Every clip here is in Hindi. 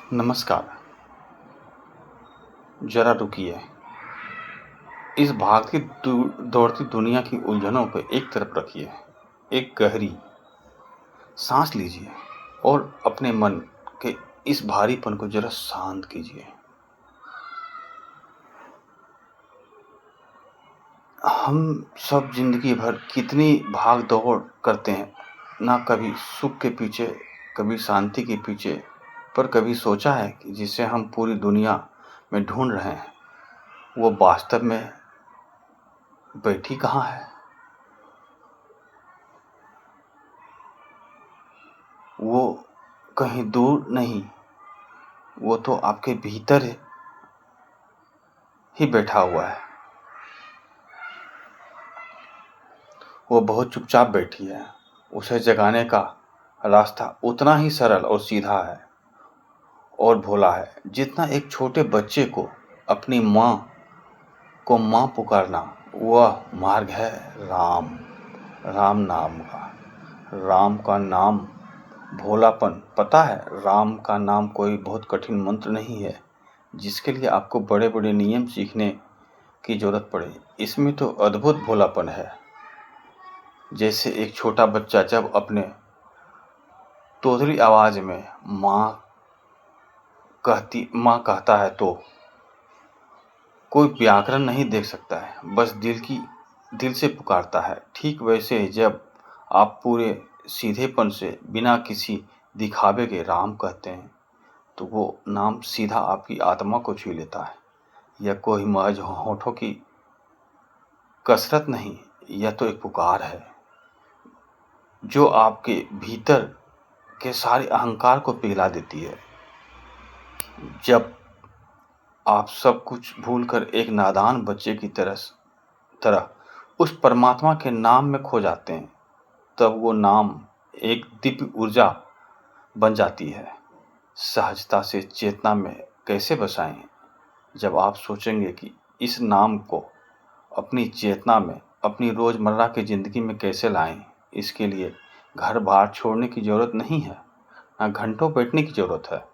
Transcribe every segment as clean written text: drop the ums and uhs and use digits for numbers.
नमस्कार। ज़रा रुकिए। इस भागती दौड़ती दुनिया की उलझनों को एक तरफ रखिए। एक गहरी सांस लीजिए और अपने मन के इस भारीपन को ज़रा शांत कीजिए। हम सब जिंदगी भर कितनी भाग दौड़ करते हैं, ना कभी सुख के पीछे, कभी शांति के पीछे, पर कभी सोचा है कि जिसे हम पूरी दुनिया में ढूंढ रहे हैं, वो वास्तव में बैठी कहाँ है? वो कहीं दूर नहीं, वो तो आपके भीतर ही बैठा हुआ है। वो बहुत चुपचाप बैठी है। उसे जगाने का रास्ता उतना ही सरल और सीधा है और भोला है जितना एक छोटे बच्चे को अपनी माँ को माँ पुकारना। वह मार्ग है राम। राम नाम का। राम का नाम भोलापन। पता है, राम का नाम कोई बहुत कठिन मंत्र नहीं है जिसके लिए आपको बड़े बड़े नियम सीखने की जरूरत पड़े। इसमें तो अद्भुत भोलापन है। जैसे एक छोटा बच्चा जब अपने तोतली आवाज में माँ कहता है तो कोई व्याकरण नहीं देख सकता है, बस दिल से पुकारता है। ठीक वैसे ही जब आप पूरे सीधेपन से बिना किसी दिखावे के राम कहते हैं तो वो नाम सीधा आपकी आत्मा को छू लेता है। यह कोई महज होठों की कसरत नहीं, यह तो एक पुकार है जो आपके भीतर के सारे अहंकार को पिघला देती है। जब आप सब कुछ भूलकर एक नादान बच्चे की तरह उस परमात्मा के नाम में खो जाते हैं, तब वो नाम एक दिव्य ऊर्जा बन जाती है। सहजता से चेतना में कैसे बसाएं? जब आप सोचेंगे कि इस नाम को अपनी चेतना में, अपनी रोजमर्रा की जिंदगी में कैसे लाएं, इसके लिए घर बार छोड़ने की जरूरत नहीं है, ना घंटों बैठने की जरूरत है।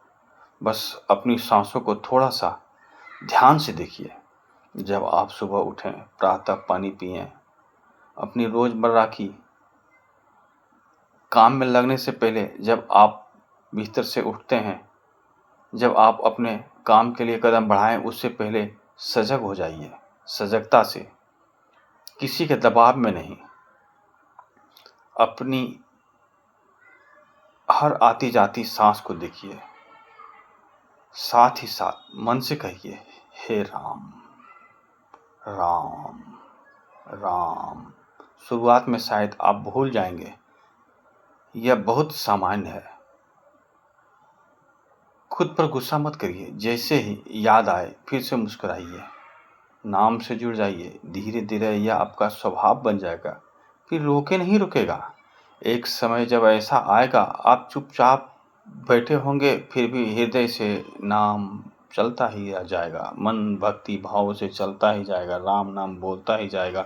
बस अपनी सांसों को थोड़ा सा ध्यान से देखिए। जब आप सुबह उठें, प्रातः पानी पिएं, अपनी रोजमर्रा की काम में लगने से पहले जब आप बिस्तर से उठते हैं, जब आप अपने काम के लिए कदम बढ़ाएं, उससे पहले सजग हो जाइए। सजगता से, किसी के दबाव में नहीं। अपनी हर आती जाती सांस को देखिए। साथ ही साथ मन से कहिए, हे राम राम राम। शुरुआत में शायद आप भूल जाएंगे, यह बहुत सामान्य है। खुद पर गुस्सा मत करिए। जैसे ही याद आए फिर से मुस्कुराइए, नाम से जुड़ जाइए। धीरे धीरे यह आपका स्वभाव बन जाएगा, फिर रोके नहीं रुकेगा। एक समय जब ऐसा आएगा, आप चुपचाप बैठे होंगे, फिर भी हृदय से नाम चलता ही जाएगा। मन भक्ति भाव से चलता ही जाएगा, राम नाम बोलता ही जाएगा।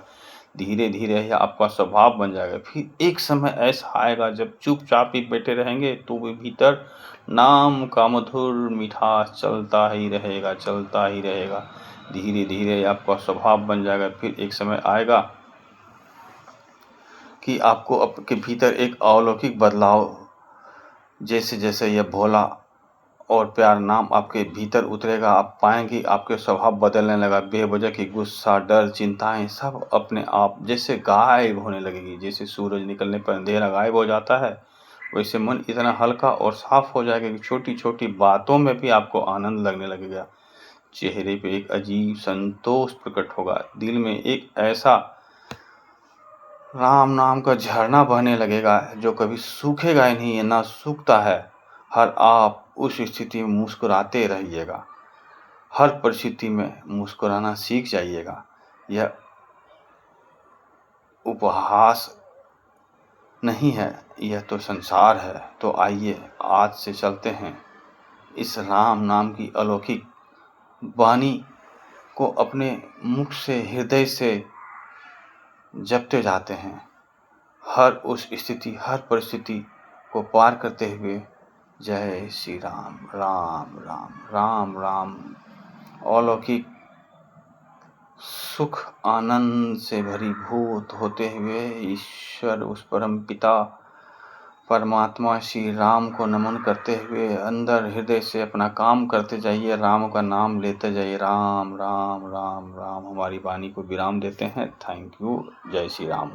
धीरे धीरे यह आपका स्वभाव बन जाएगा। फिर एक समय ऐसा आएगा जब चुपचाप ही बैठे रहेंगे तो भी भीतर नाम का मधुर मिठास चलता ही रहेगा, चलता ही रहेगा। धीरे धीरे आपका स्वभाव बन जाएगा। फिर एक समय आएगा कि आपको आपके भीतर एक अलौकिक बदलाव, जैसे जैसे यह भोला और प्यार नाम आपके भीतर उतरेगा, आप पाएंगे आपके स्वभाव बदलने लगा। बेवजह की गुस्सा, डर, चिंताएं सब अपने आप जैसे गायब होने लगेगी। जैसे सूरज निकलने पर अंधेरा गायब हो जाता है, वैसे मन इतना हल्का और साफ हो जाएगा कि छोटी छोटी बातों में भी आपको आनंद लगने लगेगा। चेहरे पे एक अजीब संतोष प्रकट होगा। दिल में एक ऐसा राम नाम का झरना बहने लगेगा जो कभी सूखेगा ही नहीं, ना सूखता है। हर आप उस स्थिति में मुस्कुराते रहिएगा। हर परिस्थिति में मुस्कुराना सीख जाइएगा। यह उपहास नहीं है, यह तो संसार है। तो आइए आज से चलते हैं इस राम नाम की अलौकिक वाणी को अपने मुख से, हृदय से जपते जाते हैं। हर उस स्थिति, हर परिस्थिति को पार करते हुए जय श्री राम। राम राम राम राम। अलौकिक सुख आनंद से भरीभूत होते हुए ईश्वर उस परम पिता परमात्मा श्री राम को नमन करते हुए अंदर हृदय से अपना काम करते जाइए, राम का नाम लेते जाइए। राम राम राम राम। हमारी वाणी को विराम देते हैं। Thank you. जय श्री राम।